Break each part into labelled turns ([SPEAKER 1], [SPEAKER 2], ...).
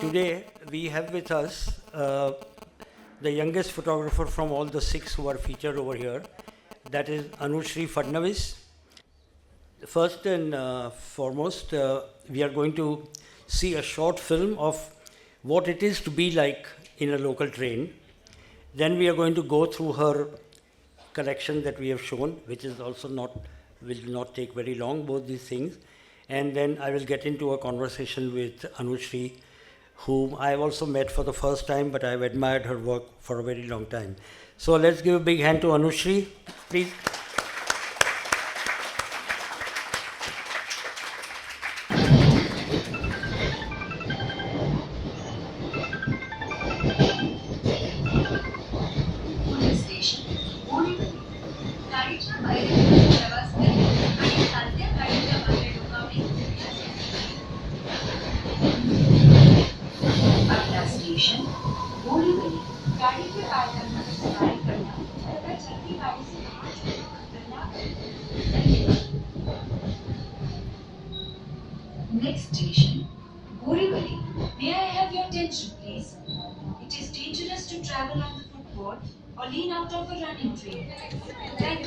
[SPEAKER 1] Today we have with us the youngest photographer from all the 6 who are featured over here. That is Anushree Fadnavis. First and foremost, we are going to see a short film of what it is to be like in a local train. Then we are going to go through her collection that we have shown, which is also will not take very long, both these things. And then I will get into a conversation with Anushree, whom I have also met for the first time, but I have admired her work for a very long time. So let's give a big hand to Anushree, please.
[SPEAKER 2] Next station, Borivali. May I have your attention, please? It is dangerous to travel on the footboard or lean out of a running train. Thank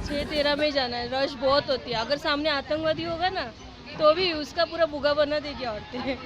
[SPEAKER 3] छः 13 में जाना है। Rush बहुत होती है। अगर सामने आतंकवादी होगा ना तो भी उसका पूरा बुगा बना देगी औरतें।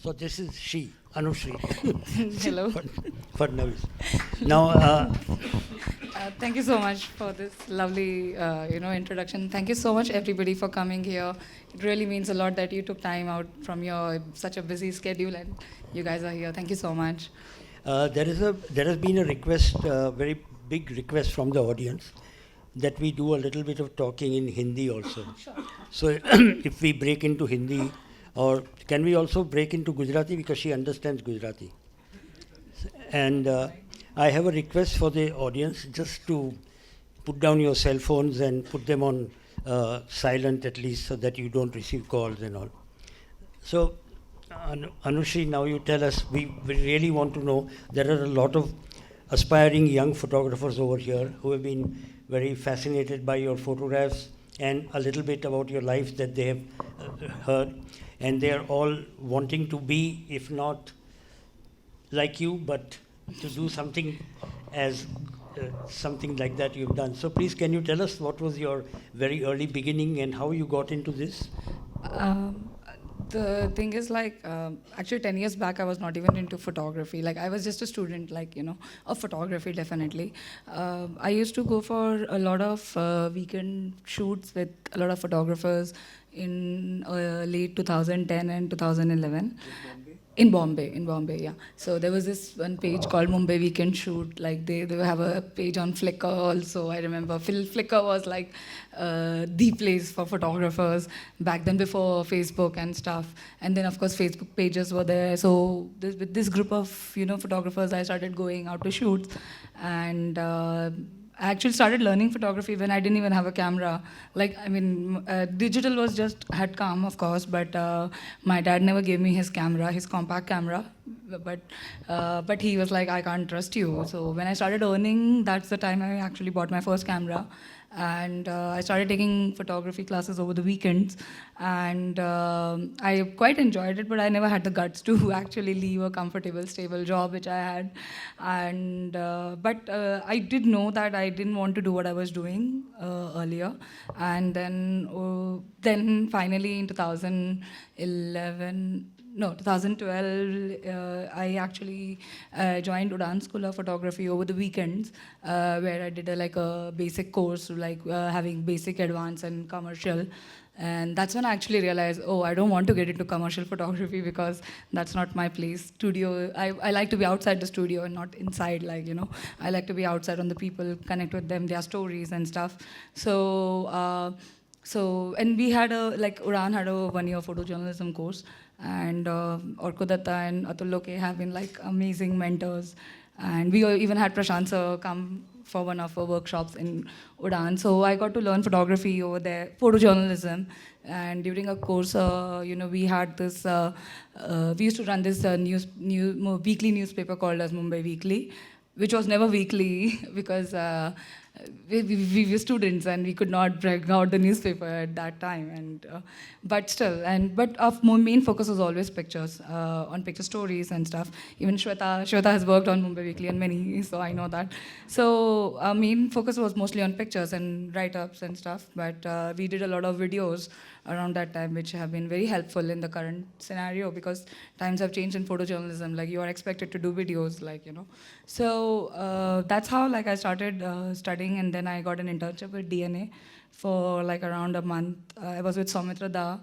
[SPEAKER 1] So this is she, Anushree.
[SPEAKER 4] Hello.
[SPEAKER 1] Fadnavis. Now,
[SPEAKER 4] Thank you so much for this lovely, introduction. Thank you so much, everybody, for coming here. It really means a lot that you took time out from your such a busy schedule, and you guys are here. Thank you so much.
[SPEAKER 1] there has been a request, very big request from the audience, that we do a little bit of talking in Hindi also.
[SPEAKER 4] Sure.
[SPEAKER 1] So if we break into Hindi, or can we also break into Gujarati, because she understands Gujarati. And I have a request for the audience, just to put down your cell phones and put them on silent at least, so that you don't receive calls and all. So, Anushree, now you tell us, we really want to know, there are a lot of aspiring young photographers over here who have been very fascinated by your photographs and a little bit about your life that they have heard. And they are all wanting to be, if not like you, but to do something as something like that you've done. So please, can you tell us what was your very early beginning and how you got into this?
[SPEAKER 4] The thing is, like, actually 10 years back I was not even into photography. Like, I was just a student, like, of photography, definitely. I used to go for a lot of weekend shoots with a lot of photographers in late 2010 and 2011. In Bombay, yeah. So there was this one page called Mumbai Weekend Shoot. Like, they have a page on Flickr also. I remember Flickr was like the place for photographers back then, before Facebook and stuff. And then, of course, Facebook pages were there. So with this group of photographers, I started going out to shoots. And I actually started learning photography when I didn't even have a camera. Like, I mean, digital had come, of course, but my dad never gave me his camera, his compact camera. But he was like, I can't trust you. So when I started earning, that's the time I actually bought my first camera. And I started taking photography classes over the weekends. And I quite enjoyed it, but I never had the guts to actually leave a comfortable, stable job, which I had. And but I did know that I didn't want to do what I was doing earlier. And then finally in 2012, I actually joined Udan School of Photography over the weekends, where I did a basic course, like having basic, advanced, and commercial. And that's when I actually realized, oh, I don't want to get into commercial photography because that's not my place. Studio, I like to be outside the studio and not inside, I like to be outside on the people, connect with them, their stories and stuff. So and we had Udan had a 1-year photojournalism course. And Orko Datta and Atul Loke have been amazing mentors. And we even had Prashant sir come for one of our workshops in Udan. So I got to learn photography over there, photojournalism. And during a course, we had this, we used to run this weekly newspaper called as Mumbai Weekly, which was never weekly because we were students and we could not bring out the newspaper at that time. And but our main focus was always pictures, on picture stories and stuff. Even Shweta has worked on Mumbai Weekly and many, so I know that. So our main focus was mostly on pictures and write-ups and stuff. But we did a lot of videos around that time, which have been very helpful in the current scenario because times have changed in photojournalism. Like, you are expected to do videos, So that's how I started studying, and then I got an internship with DNA for around a month. I was with Soumitra Da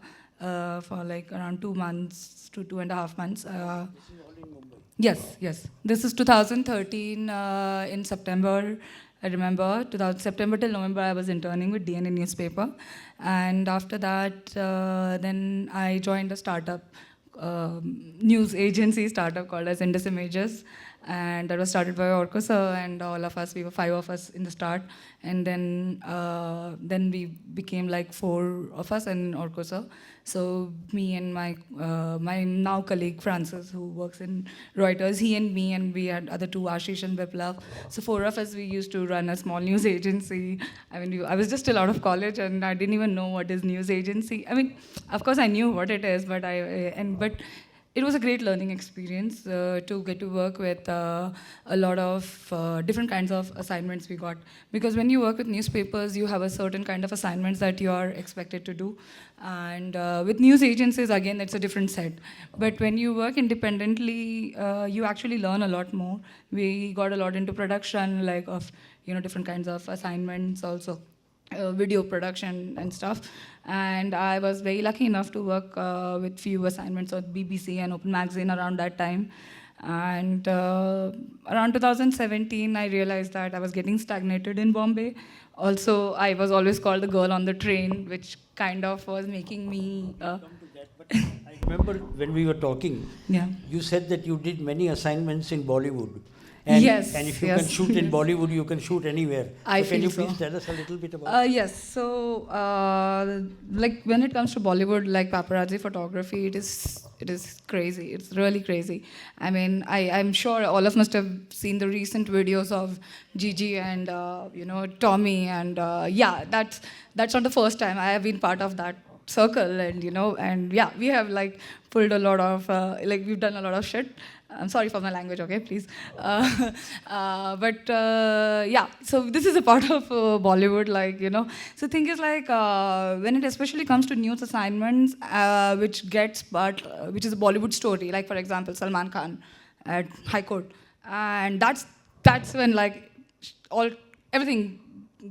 [SPEAKER 4] for around 2 months to 2.5 months.
[SPEAKER 1] This is all in Mumbai?
[SPEAKER 4] Yes. This is 2013 in September. I remember September till November I was interning with DNA newspaper. And after that, then I joined a startup, news agency startup called as Indus Images. And that was started by Orko sir and all of us. We were 5 of us in the start. And then we became 4 of us and Orko sir. So me and my now colleague Francis, who works in Reuters, he and me, and we had other 2, Ashish and Biplav. So 4 of us, we used to run a small news agency. I mean, I was just still out of college and I didn't even know what is news agency. I mean, of course I knew what it is, but it was a great learning experience to get to work with a lot of different kinds of assignments we got. Because when you work with newspapers, you have a certain kind of assignments that you are expected to do. And with news agencies, again, it's a different set. But when you work independently, you actually learn a lot more. We got a lot into production, of different kinds of assignments also. Video production and stuff. And I was very lucky enough to work with few assignments on BBC and Open Magazine around that time. And around 2017, I realized that I was getting stagnated in Bombay. Also, I was always called the girl on the train, which kind of was making me...
[SPEAKER 1] Come to that, but I remember when we were talking,
[SPEAKER 4] Yeah.
[SPEAKER 1] you said that you did many assignments in Bollywood.
[SPEAKER 4] Yes,
[SPEAKER 1] And if you
[SPEAKER 4] yes.
[SPEAKER 1] can shoot in Bollywood, you can shoot anywhere.
[SPEAKER 4] I
[SPEAKER 1] so can
[SPEAKER 4] feel
[SPEAKER 1] you
[SPEAKER 4] so.
[SPEAKER 1] please tell us a little bit about
[SPEAKER 4] Yes. So, like when it comes to Bollywood, like paparazzi photography, it is crazy. It's really crazy. I mean, I'm sure all of us must have seen the recent videos of Gigi and Tommy, and yeah, that's not the first time I have been part of that circle, and yeah, we have like pulled a lot of we've done a lot of shit. I'm sorry for my language, okay, please. But yeah, so this is a part of Bollywood, So thing is when it especially comes to news assignments, which is a Bollywood story, like for example, Salman Khan at High Court, and that's when all everything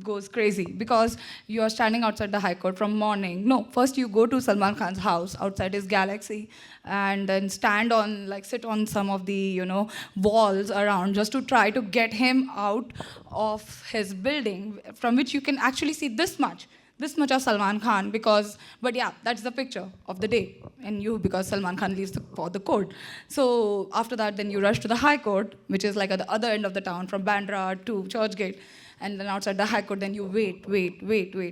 [SPEAKER 4] goes crazy because you are standing outside the High Court from morning. No, first you go to Salman Khan's house outside his galaxy, and then sit on some of the walls around just to try to get him out of his building, from which you can actually see this much of Salman Khan but yeah, that's the picture of the day. And because Salman Khan leaves for the court. So after that, then you rush to the High Court, which is like at the other end of the town from Bandra to Churchgate. And then outside the High Court, then you wait.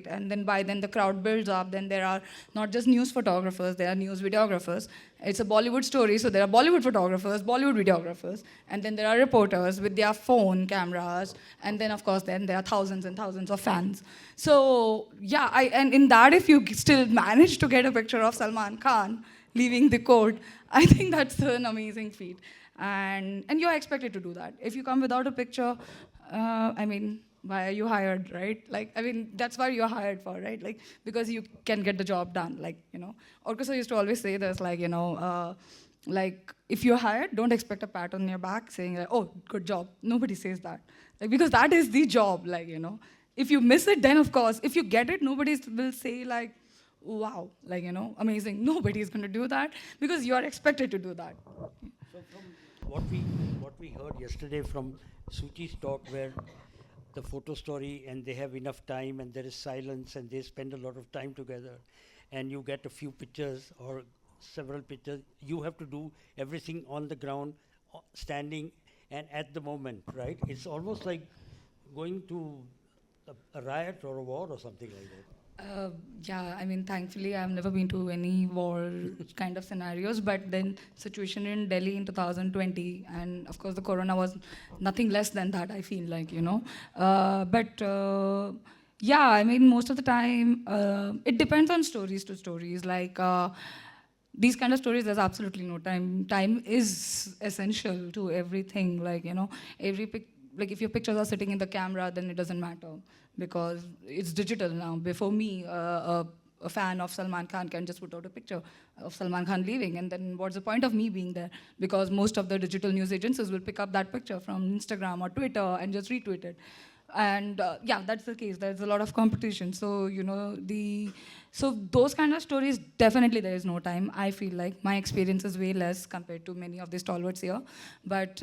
[SPEAKER 4] And then by then the crowd builds up. Then there are not just news photographers, there are news videographers. It's a Bollywood story, so there are Bollywood photographers, Bollywood videographers. And then there are reporters with their phone cameras. And then, of course, then there are thousands and thousands of fans. So, yeah, and in that, if you still manage to get a picture of Salman Khan leaving the court, I think that's an amazing feat. And you're expected to do that. If you come without a picture, why are you hired, right? That's why you're hired for, right? Because you can get the job done, Orchestra used to always say this, if you're hired, don't expect a pat on your back saying, oh, good job. Nobody says that. Because that is the job, If you miss it, then of course, if you get it, nobody will say wow, amazing. Nobody is going to do that because you are expected to do that.
[SPEAKER 1] So from what we heard yesterday from Suchi's talk, where the photo story and they have enough time and there is silence and they spend a lot of time together and you get a few pictures or several pictures, you have to do everything on the ground, standing and at the moment, right? It's almost like going to a riot or a war or something like that.
[SPEAKER 4] Yeah, thankfully I've never been to any war kind of scenarios, but then situation in Delhi in 2020, and of course the corona was nothing less than that, I feel yeah, most of the time, it depends on stories to stories. These kind of stories, there's absolutely no time. Time is essential to everything. If your pictures are sitting in the camera, then it doesn't matter because it's digital now. Before me, a fan of Salman Khan can just put out a picture of Salman Khan leaving, and then what's the point of me being there? Because most of the digital news agencies will pick up that picture from Instagram or Twitter and just retweet it. And yeah, that's the case. There's a lot of competition. So, so those kind of stories, definitely there is no time. I feel like my experience is way less compared to many of the stalwarts here. But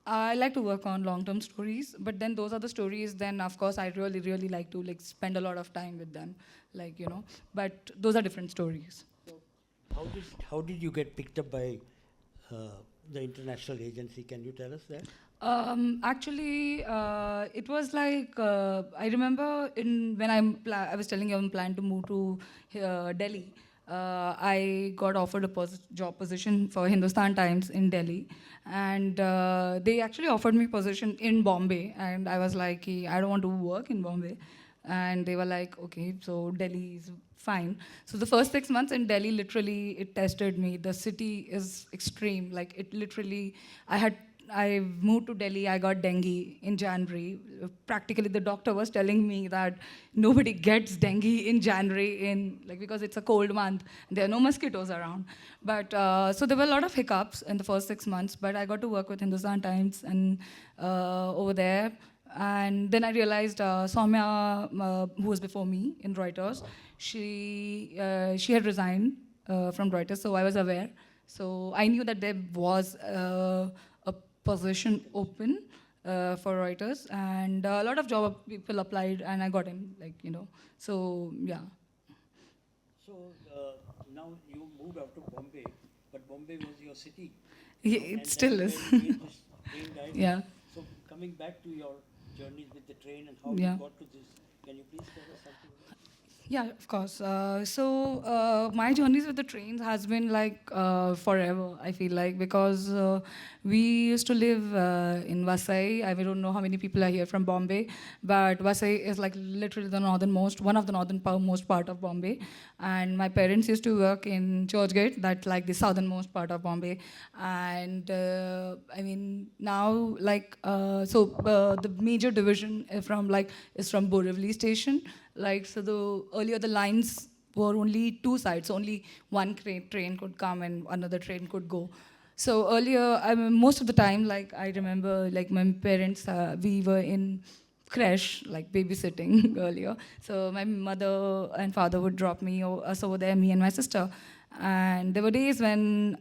[SPEAKER 4] I like to work on long-term stories. But then those are the stories, then of course I really, really like to spend a lot of time with them. But those are different stories.
[SPEAKER 1] So how did you get picked up by the international agency? Can you tell us that?
[SPEAKER 4] Actually, it was I remember when I was telling you I'm planning to move to Delhi. I got offered a job position for Hindustan Times in Delhi, and they actually offered me position in Bombay, and I was like, I don't want to work in Bombay, and they were like, okay, so Delhi is fine. So the first 6 months in Delhi, literally, it tested me. The city is extreme. I moved to Delhi, I got dengue in January. Practically, the doctor was telling me that nobody gets dengue in January because it's a cold month. There are no mosquitoes around. But so there were a lot of hiccups in the first 6 months, but I got to work with Hindustan Times and over there. And then I realized Soumya, who was before me in Reuters, she had resigned from Reuters, so I was aware. So I knew that there was a position open for Reuters, and a lot of job people applied, and I got in, So yeah.
[SPEAKER 1] So now you moved out to Bombay, but Bombay was your city.
[SPEAKER 4] It still is.
[SPEAKER 1] Train diary.
[SPEAKER 4] Yeah.
[SPEAKER 1] So coming back to your journeys with the train and how
[SPEAKER 4] Yeah.
[SPEAKER 1] you got to this, can you please tell us something about it?
[SPEAKER 4] Yeah, of course. My journeys with the trains has been like forever, I feel like, because we used to live in Vasai. I don't know how many people are here from Bombay, but Vasai is like literally the one of the northernmost part of Bombay. And my parents used to work in Churchgate, that's like the southernmost part of Bombay. And I mean, now the major division is from Borivali station. Like, so earlier the lines were only two sides, only one train could come and another train could go. So earlier, I mean, most of the time, like I remember, like my parents, we were in crash, like babysitting earlier. So my mother and father would drop us over there, me and my sister. And there were days when,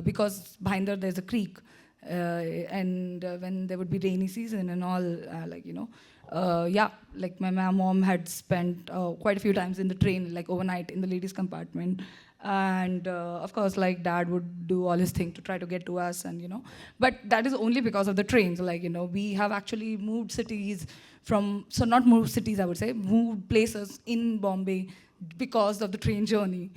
[SPEAKER 4] because behind there there's a creek, and when there would be rainy season and all, like my mom had spent quite a few times in the train, like overnight in the ladies' compartment. And of course, like dad would do all his thing to try to get to us, but that is only because of the trains. We have actually moved cities not moved cities, I would say, moved places in Bombay because of the train journey,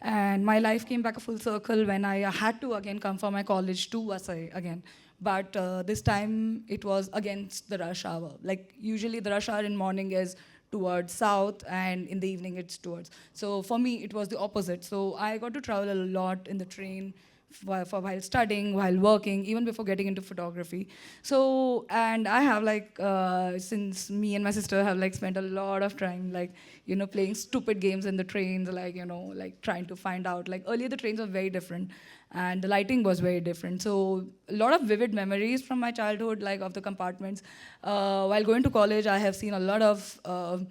[SPEAKER 4] and my life came back a full circle when I had to again come for my college to Vasai again. But this time it was against the rush hour. Like usually the rush hour in morning is towards south and in the evening it's towards. So for me it was the opposite. So I got to travel a lot in the train while studying, while working, even before getting into photography. So, and I have since me and my sister have spent a lot of time playing stupid games in the trains, trying to find out. Like earlier the trains were very different and the lighting was very different. So a lot of vivid memories from my childhood, like of the compartments. While going to college, I have seen a lot of, a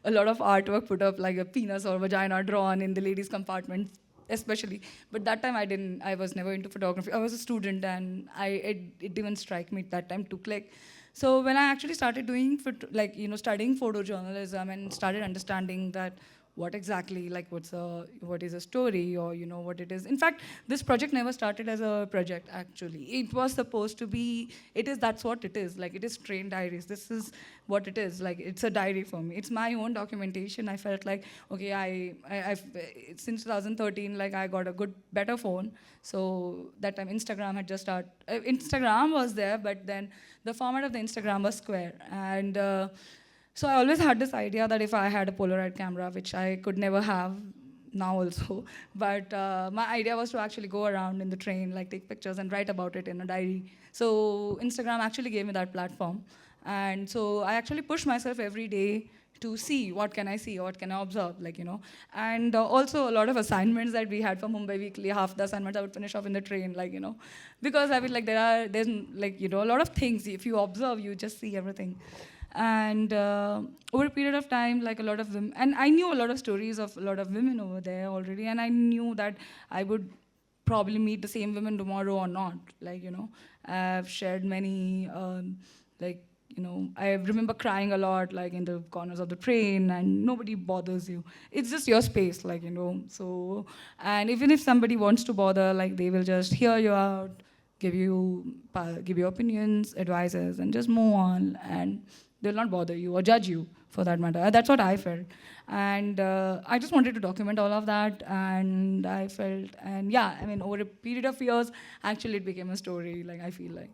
[SPEAKER 4] lot of artwork put up, like a penis or vagina drawn in the ladies' compartment, especially. But that time I was never into photography. I was a student and it didn't strike me at that time to click. So when I actually started doing, studying photojournalism and started understanding that what exactly, what is a story, or what it is. In fact, this project never started as a project, actually. It was supposed to be, that's what it is. Like, it is Traindiaries. This is what it is. Like, it's a diary for me. It's my own documentation. I felt like, okay, I've since 2013, I got a better phone. So that time Instagram had just started. Instagram was there, but then the format of the Instagram was square. And so I always had this idea that if I had a Polaroid camera, which I could never have now also, but my idea was to actually go around in the train, take pictures and write about it in a diary. So Instagram actually gave me that platform. And so I actually push myself every day to see what can I see, what can I observe, And also a lot of assignments that we had for Mumbai Weekly, half the assignments I would finish off in the train, because I mean, there's a lot of things. If you observe, you just see everything. And over a period of time, a lot of women, and I knew a lot of stories of a lot of women over there already, and I knew that I would probably meet the same women tomorrow or not. I've shared many, I remember crying a lot, in the corners of the train, and nobody bothers you. It's just your space, so, and even if somebody wants to bother, they will just hear you out, give you opinions, advices, and just move on, and they'll not bother you or judge you, for that matter. That's what I felt. And I just wanted to document all of that, and I felt, and yeah, I mean, over a period of years, actually it became a story, I feel like.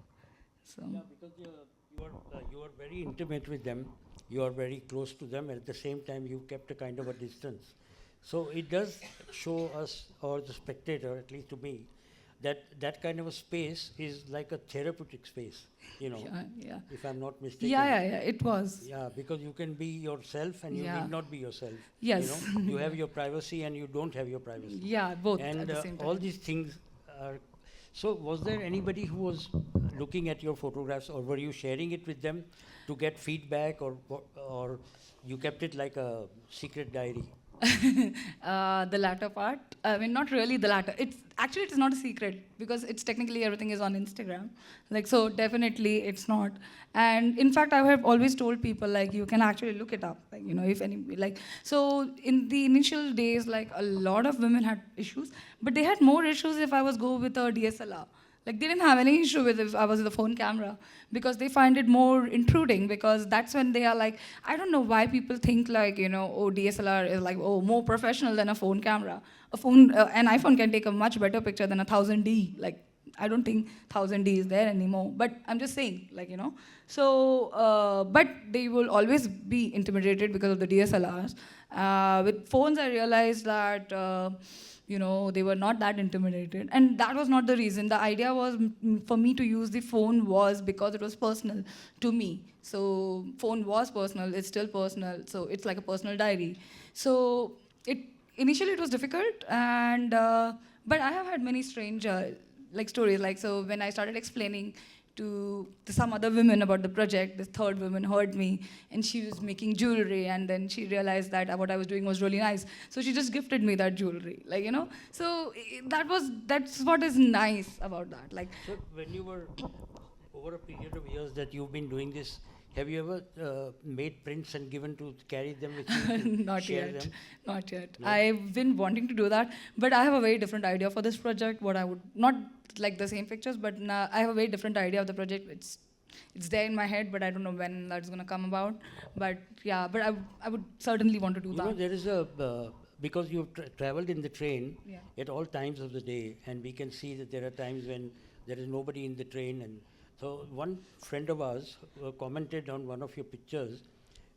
[SPEAKER 4] So.
[SPEAKER 1] Yeah, because you are very intimate with them, you are very close to them, and at the same time you kept a kind of a distance. So it does show us, or the spectator, at least to me, that kind of a space is like a therapeutic space,
[SPEAKER 4] Yeah.
[SPEAKER 1] if I'm not mistaken.
[SPEAKER 4] Yeah, it was.
[SPEAKER 1] Yeah, because you can be yourself and you need not be yourself.
[SPEAKER 4] Yes.
[SPEAKER 1] You have your privacy and you don't have your privacy.
[SPEAKER 4] Yeah, both
[SPEAKER 1] and
[SPEAKER 4] at the same time.
[SPEAKER 1] all these things are. So was there anybody who was looking at your photographs, or were you sharing it with them to get feedback, or you kept it like a secret diary?
[SPEAKER 4] The latter part. I mean, not really the latter. It's not a secret because it's technically everything is on Instagram. Like, so definitely it's not. And in fact, I have always told people like you can actually look it up. Like, if any like so in the initial days, like a lot of women had issues, but they had more issues if I was go with a DSLR. Like they didn't have any issue with if I was with a phone camera because they find it more intruding because that's when they are like, I don't know why people think like, oh, DSLR is like, oh, more professional than a phone camera. An iPhone can take a much better picture than a 1000D. Like, I don't think 1000D is there anymore, but I'm just saying, like, So, but they will always be intimidated because of the DSLRs. With phones, I realized that, they were not that intimidated. And that was not the reason. The idea was for me to use the phone was because it was personal to me. So phone was personal, it's still personal. So it's like a personal diary. So initially it was difficult, and but I have had many strange like stories. Like, so when I started explaining to some other women about the project, this third woman heard me, and she was making jewelry, and then she realized that what I was doing was really nice. So she just gifted me that jewelry, like, So that's what is nice about that. Like,
[SPEAKER 1] So when you were over a period of years that you've been doing this, have you ever made prints and given to carry them with you? To
[SPEAKER 4] not
[SPEAKER 1] share
[SPEAKER 4] yet.
[SPEAKER 1] them?
[SPEAKER 4] Not yet.
[SPEAKER 1] No?
[SPEAKER 4] I've been wanting to do that, but I have a very different idea for this project. What I would not like the same pictures, but I have a very different idea of the project. It's there in my head, but I don't know when that's going to come about. But yeah, but I would certainly want to do that.
[SPEAKER 1] There is because you've traveled in the train
[SPEAKER 4] Yeah.
[SPEAKER 1] at all times of the day, and we can see that there are times when there is nobody in the train. And so one friend of ours commented on one of your pictures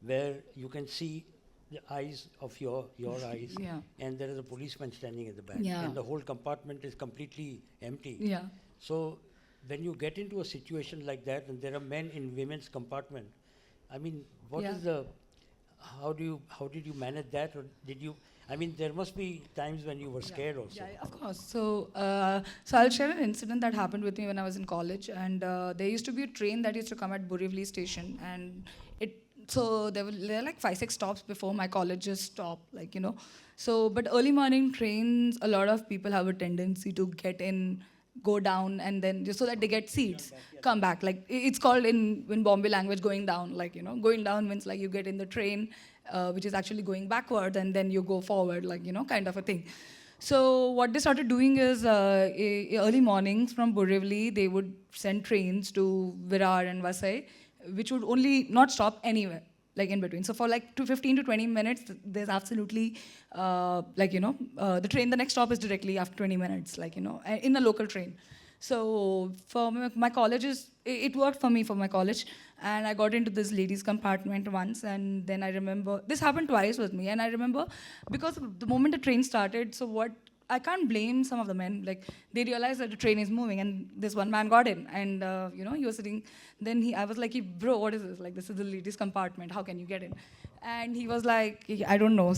[SPEAKER 1] where you can see the eyes of your eyes,
[SPEAKER 4] Yeah.
[SPEAKER 1] and there is a policeman standing at the back,
[SPEAKER 4] Yeah.
[SPEAKER 1] and the whole compartment is completely empty.
[SPEAKER 4] Yeah.
[SPEAKER 1] So when you get into a situation like that, and there are men in women's compartment, I mean, what
[SPEAKER 4] Yeah.
[SPEAKER 1] is the, how did you manage that, or did you? I mean, there must be times when you were scared also.
[SPEAKER 4] Yeah, of course. So, so I'll share an incident that happened with me when I was in college, and there used to be a train that used to come at Borivali station, and there were like 5-6 stops before my college's stop, like So, but early morning trains, a lot of people have a tendency to get in, go down, and then just so that they get seats, come back. Like it's called in Bombay language going down. Like going down means like you get in the train, which is actually going backward, and then you go forward, like kind of a thing. So what they started doing is early mornings from Borivali, they would send trains to Virar and Vasai, which would only not stop anywhere, like in between. So for like 15 to 20 minutes, there's absolutely, the train, the next stop is directly after 20 minutes, like, in a local train. So for my colleges, it worked for me for my college. And I got into this ladies' compartment once, and then I remember, this happened twice with me, and I remember, because the moment the train started, I can't blame some of the men, like, they realized that the train is moving, and this one man got in, and, he was sitting, then I was like, bro, what is this? Like, this is the ladies' compartment, how can you get in? And he was like, I don't know,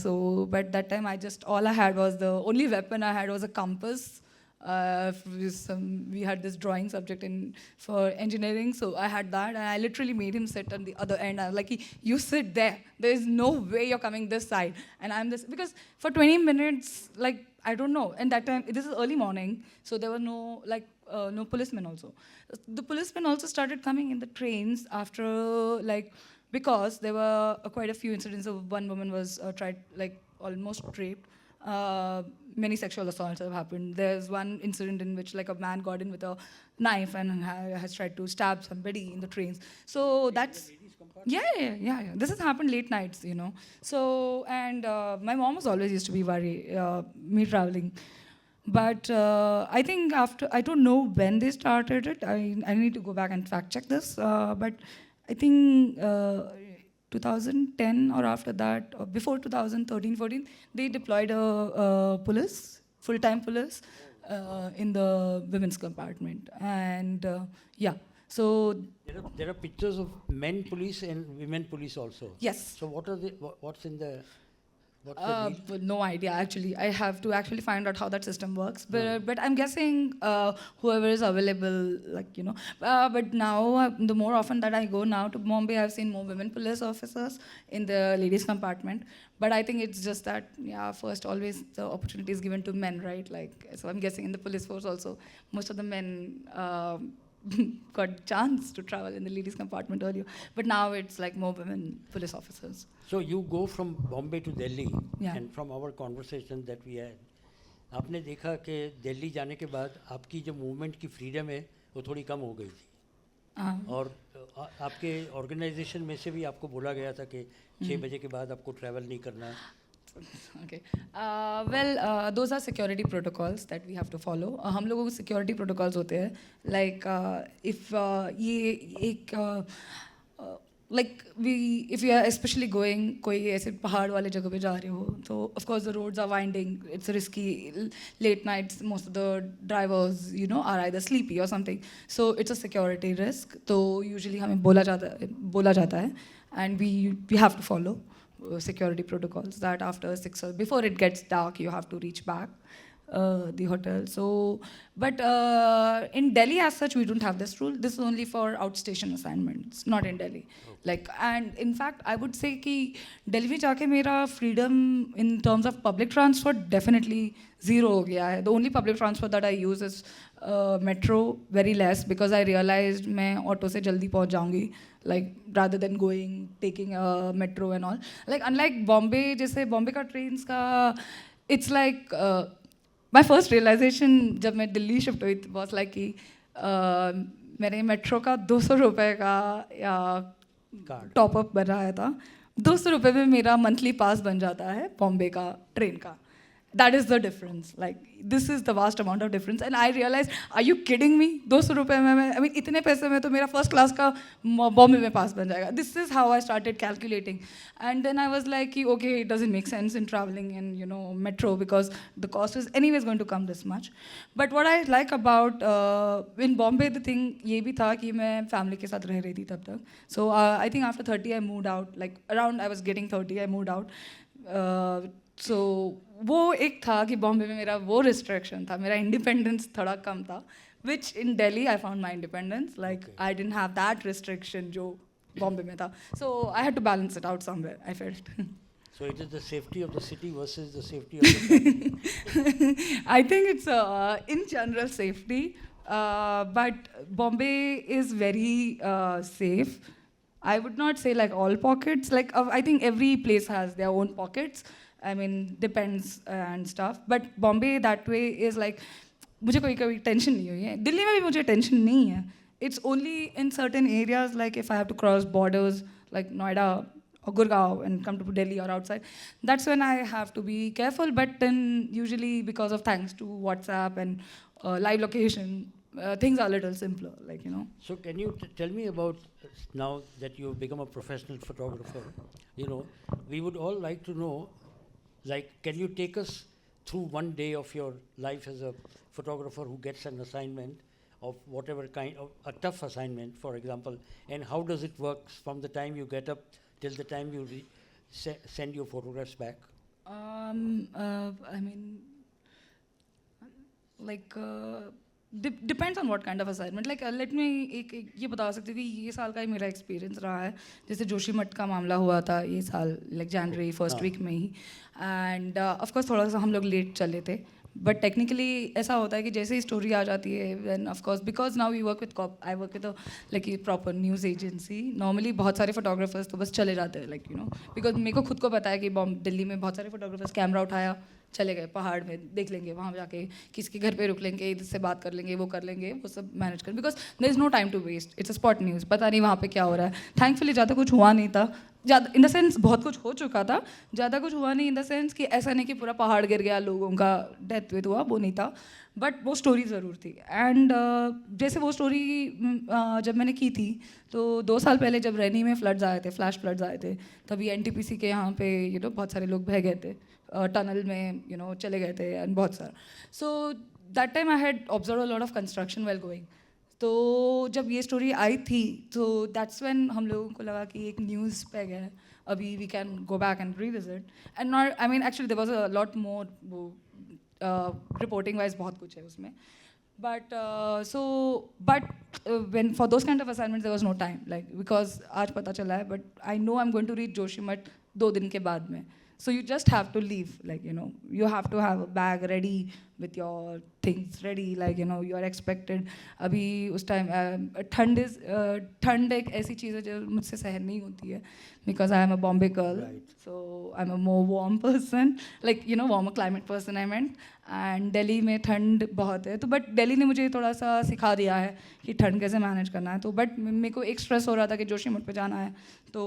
[SPEAKER 4] but that time all I had was, the only weapon I had was a compass. We had this drawing subject for engineering, so I had that, and I literally made him sit on the other end. I was like, you sit there. There is no way you're coming this side. And I'm this, because for 20 minutes, like, I don't know. And that time, this is early morning, so there were no policemen also. The policemen also started coming in the trains after, because there were quite a few incidents of one woman was almost raped. Many sexual assaults have happened. There's one incident in which, like, a man got in with a knife and has tried to stab somebody in the trains. So that's... Yeah. This has happened late nights, So, and my mom was always used to be worried, me traveling. But I think I don't know when they started it. I need to go back and fact check this. But I think 2010 or after that, or before 2013-14, they deployed a police, full-time police, in the women's compartment. And so
[SPEAKER 1] there are pictures of men police and women police also.
[SPEAKER 4] Yes.
[SPEAKER 1] So what's in the What's the deal?
[SPEAKER 4] No idea actually. I have to actually find out how that system works. But I'm guessing whoever is available, like you know. But now the more often that I go now to Mumbai, I've seen more women police officers in the ladies compartment. But I think it's just that first always the opportunity is given to men, right? Like so I'm guessing in the police force also most of the men. Got chance to travel in the ladies compartment earlier, but now it's like more women police officers.
[SPEAKER 1] So you go from Bombay to Delhi,
[SPEAKER 4] Yeah.
[SPEAKER 1] and from our conversation that we had, आपने देखा कि दिल्ली जाने के बाद आपकी जो movement की freedom है वो थोड़ी कम हो गई थी, और आपके ऑर्गेनाइजेशन में से भी आपको बोला गया था कि 6 बजे के बाद आपको ट्रैवल नहीं करना.
[SPEAKER 4] Okay. Those are security protocols that we have to follow. हम लोगों को security protocols होते हैं. Like if ये एक if you are especially going कोई ऐसे पहाड़ वाले जगह पे जा रहे हो, तो of course the roads are winding, it's risky, late nights, most of the drivers are either sleepy or something, so it's a security risk. तो usually हमें बोला जाता है and we have to follow security protocols that after 6 or before it gets dark you have to reach back the hotel. So but in Delhi as such we don't have this rule. This is only for outstation assignments, not in Delhi. Like, and in fact I would say कि Delhi में जाके मेरा freedom in terms of public transport definitely zero हो गया है. The only public transport that I use is metro, very less, because I realized मैं auto से जल्दी पहुंच जाऊंगी, like rather than taking a metro and all. Like unlike Bombay, जैसे Bombay का trains का it's like my first realization जब मैं दिल्ली शिफ्ट हुई was like कि मैंने मेट्रो का 200 रुपए का या टॉप अप बनाया था. 200 रुपए में मेरा मंथली पास बन जाता है बॉम्बे का ट्रेन का. That is the difference. Like this is the vast amount of difference. And I realized, are you kidding me? 200 रुपए में I mean इतने पैसे में तो मेरा first class का बॉम्बे में पास बन जाएगा. This is how I started calculating. And then I was like, okay, it doesn't make sense in traveling in metro because the cost is anyways going to come this much. But what I like about in Bombay, the thing ये भी था कि मैं family के साथ रह रही थी तब तक. So I think after 30 I moved out. Like around I was getting 30 I moved out. So वो एक था कि बॉम्बे में मेरा वो रिस्ट्रिक्शन था, मेरा इंडिपेंडेंस थोड़ा कम था, which in Delhi I found my independence. Like I didn't have that restriction जो बॉम्बे में था. So I had to balance it out somewhere, I felt.
[SPEAKER 1] So it is the safety of the city versus the safety of the family.
[SPEAKER 4] I think it's in general safety, but Bombay is very safe. I would not say like all pockets. Like I think every place has their own pockets. I mean, depends and stuff. But Bombay that way is like, मुझे कोई tension नहीं हुई है. दिल्ली में भी मुझे tension नहीं है. It's only in certain areas, like if I have to cross borders, like Noida or Gurgaon and come to Delhi or outside, that's when I have to be careful. But then usually because of thanks to WhatsApp and live location, things are a little simpler, like.
[SPEAKER 1] So can you tell me about, now that you've become a professional photographer, we would all like to know, like, can you take us through one day of your life as a photographer who gets an assignment of whatever kind of a tough assignment, for example, and how does it work from the time you get up till the time you send your photographs back?
[SPEAKER 4] I mean, like, depends on what kind of assignment. Like, let me ये बता सकती थी, ये साल का ही मेरा experience रहा है. जैसे जोशीमठ का मामला हुआ था ये साल, like January first week में ही, and of course थोड़ा सा हम लोग late चले थे. But technically ऐसा होता है कि जैसे ही story आ जाती है, then of course because now we work with I work with a proper news agency. Normally बहुत सारे photographers तो बस चले जाते हैं, like because मेरे को खुद को पता है कि दिल्ली में बहुत सारे photographers कैमरा उठाया चले गए पहाड़ में, देख लेंगे वहाँ जाके किसके घर पे रुक लेंगे, इधर से बात कर लेंगे, वो सब मैनेज कर, because there is no time to waste. It's a spot news, पता नहीं वहाँ पे क्या हो रहा है. थैंकफुली ज़्यादा कुछ हुआ नहीं था, ज़्यादा इन द सेंस बहुत कुछ हो चुका था, ज़्यादा कुछ हुआ नहीं इन द सेंस कि ऐसा नहीं कि पूरा पहाड़ गिर गया, लोगों का डेथ वेथ हुआ, वो नहीं था. बट वो स्टोरी ज़रूर थी. एंड जैसे वो स्टोरी जब मैंने की थी तो 2 साल पहले जब रैनी में फ्लड्स आए थे, फ्लैश फ्लड्स आए थे, तभी NTPC के यहाँ पे बहुत सारे लोग बह गए थे, टनल में चले गए थे, एंड बहुत सारा. So that time I had observe a lot of construction well going. तो जब ये स्टोरी आई थी तो दैट्स व्हेन हम लोगों को लगा कि एक न्यूज़ पे गया है, अभी we can go back and revisit and not, I mean actually there was a lot more, reporting wise बहुत कुछ है उसमें, but when for those kind of assignments there was no time, like because आज पता चला है, but I know I'm going to reach Joshimath 2 दिन के बाद में, so you just have to leave, like you know you have to have a bag ready with your things ready, like you know you are expected. अभी उस time ठंड एक ऐसी चीज़ है जो मुझसे सहन नहीं होती है, because I am a Bombay girl,
[SPEAKER 1] Right.
[SPEAKER 4] so I'm a more warm person, like you know warmer climate person I meant, and Delhi में ठंड बहुत है, तो बट दिल्ली ने मुझे थोड़ा सा सिखा दिया है कि ठंड कैसे मैनेज करना है, तो बट मेरे को एक स्ट्रेस हो रहा था कि जोशीमठ पे जाना है, तो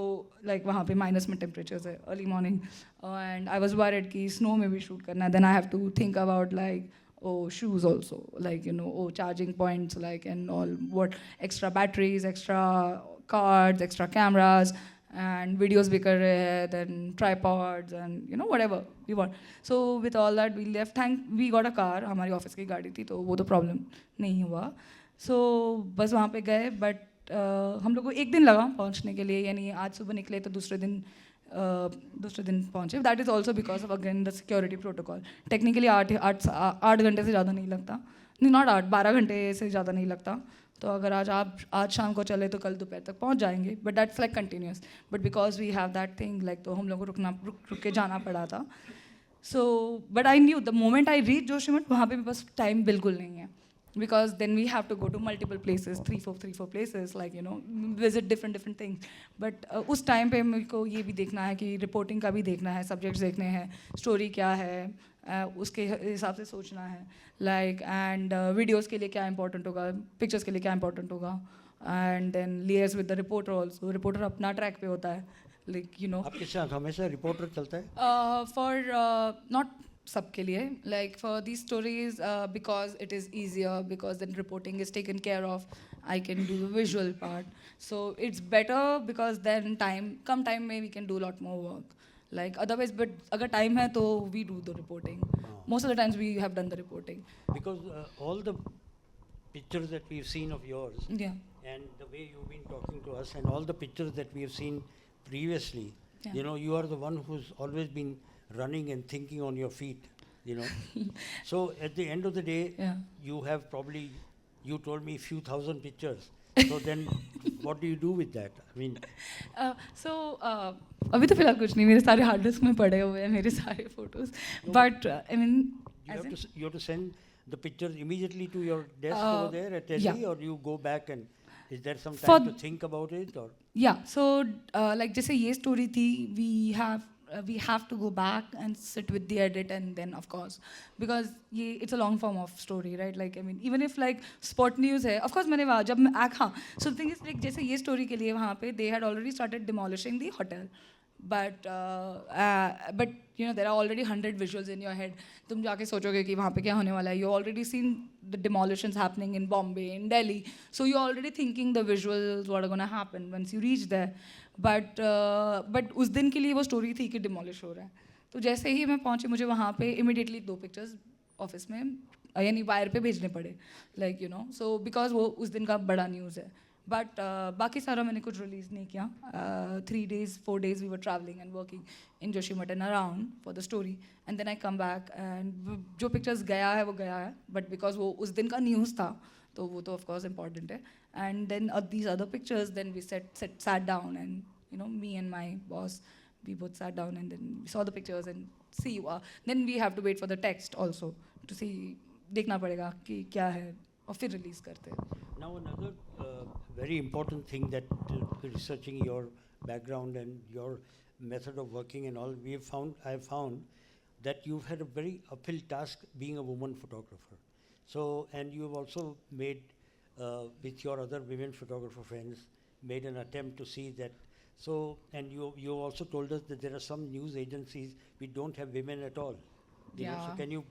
[SPEAKER 4] लाइक वहाँ पे माइनस में टेम्परेचर्स है early morning, and I was worried कि स्नो में भी शूट करना है, then I have to think about like oh shoes also, like you know, oh charging points, like and all, what extra batteries, extra cards, extra cameras, and videos bhi kar rahe hai, then tripods and you know whatever we want. So with all that we left, we got a car, हमारी office की गाड़ी थी, तो वो तो problem नहीं हुआ. So बस वहाँ पे गए, बट हम लोग को एक दिन लगा पहुँचने के लिए, यानी आज सुबह निकले तो दूसरे दिन पहुँचे. That is also because of again the security protocol. Technically 8 घंटे से ज़्यादा नहीं लगता, नहीं नॉट 12 घंटे से ज़्यादा नहीं लगता. तो अगर आज शाम को चले तो कल दोपहर तक पहुँच जाएंगे, but that's like continuous, but because we have that thing like, तो हम लोग को रुक के जाना पड़ा था. So but I knew the moment I reach Joshimath, वहाँ पे बस टाइम बिल्कुल नहीं है, because then we have to go to multiple places, 3-4 places, like you know visit different things. But उस टाइम पे मेरे को ये भी देखना है कि रिपोर्टिंग का भी देखना है, सब्जेक्ट्स देखने हैं, स्टोरी क्या है, उसके हिसाब से सोचना है, लाइक एंड वीडियोज़ के लिए क्या इंपॉर्टेंट होगा, पिक्चर्स के लिए क्या इंपॉर्टेंट होगा, and then liaise with the reporter also. Reporter अपना ट्रैक पे होता है, लाइक यू नो.
[SPEAKER 1] आपके साथ हमेशा रिपोर्टर चलता है?
[SPEAKER 4] फॉर नॉट सबके लिए, like for these stories, because it is easier, because then reporting is taken care of, I can do the visual part, so it's better, because then come time में we can do a lot more work, like otherwise. But अगर time है तो we do the reporting. Most of the times we have done the reporting,
[SPEAKER 1] Because all the pictures that we've seen of yours,
[SPEAKER 4] yeah,
[SPEAKER 1] and the way you've been talking to us, and all the pictures that we have seen previously,
[SPEAKER 4] Yeah.
[SPEAKER 1] you know, you are the one who's always been running and thinking on your feet, you know. So at the end of the day,
[SPEAKER 4] yeah.
[SPEAKER 1] you have probably, you told me few thousand pictures. So then what do you do with that? I mean,
[SPEAKER 4] So अभी तो फिलहाल कुछ नहीं, मेरे सारे hard disk में पड़े हुए हैं मेरे सारे photos, but I mean
[SPEAKER 1] you have to send the pictures immediately to your desk over there at
[SPEAKER 4] yeah.
[SPEAKER 1] Delhi, or you go back and is there some
[SPEAKER 4] For
[SPEAKER 1] time to think about it, or?
[SPEAKER 4] Yeah, so like जैसे ये story थी, we have to go back and sit with the edit, and then of course because ये it's a long form of story, right? Like I mean even if like spot news है, of course मैंने वहाँ जब मैं हाँ, so the thing is like जैसे ये story के लिए वहाँ पे they had already started demolishing the hotel, but you know there are already 100 visuals in your head. तुम जाके सोचोगे कि वहाँ पे क्या होने वाला है. You already seen the demolitions happening in Bombay, in Delhi, so you're already thinking the visuals what are gonna happen once you reach there. But उस दिन के लिए वो स्टोरी थी कि डिमोलिश हो रहा है. तो जैसे ही मैं पहुँची, मुझे वहाँ पे इमिडिएटली 2 पिक्चर्स ऑफिस में यानी वायर पे भेजने पड़े, like you know. So because वो उस दिन का बड़ा न्यूज़ है. बट बाकी सारा मैंने कुछ रिलीज़ नहीं किया. 4 days we were traveling and working in Joshimath and around for the story, and then I come back and जो पिक्चर्स गया है वो गया है, बट बिकॉज वो उस दिन का न्यूज़ था तो वो तो ऑफ कोर्स इम्पॉर्टेंट है. And then these other pictures, then we sat down, and you know me and my boss, we both sat down and then we saw the pictures and see. Then we have to wait for the text also to see. देखना पड़ेगा कि क्या है और फिर release करते हैं.
[SPEAKER 1] Now another very important thing that researching your background and your method of working and all, I have found that you've had a very uphill task being a woman photographer. So, and you've also made with your other women photographer friends, made an attempt to see that. So, and you also told us that there are some news agencies we don't have women at all. You know, so
[SPEAKER 4] Yeah.
[SPEAKER 1] can you,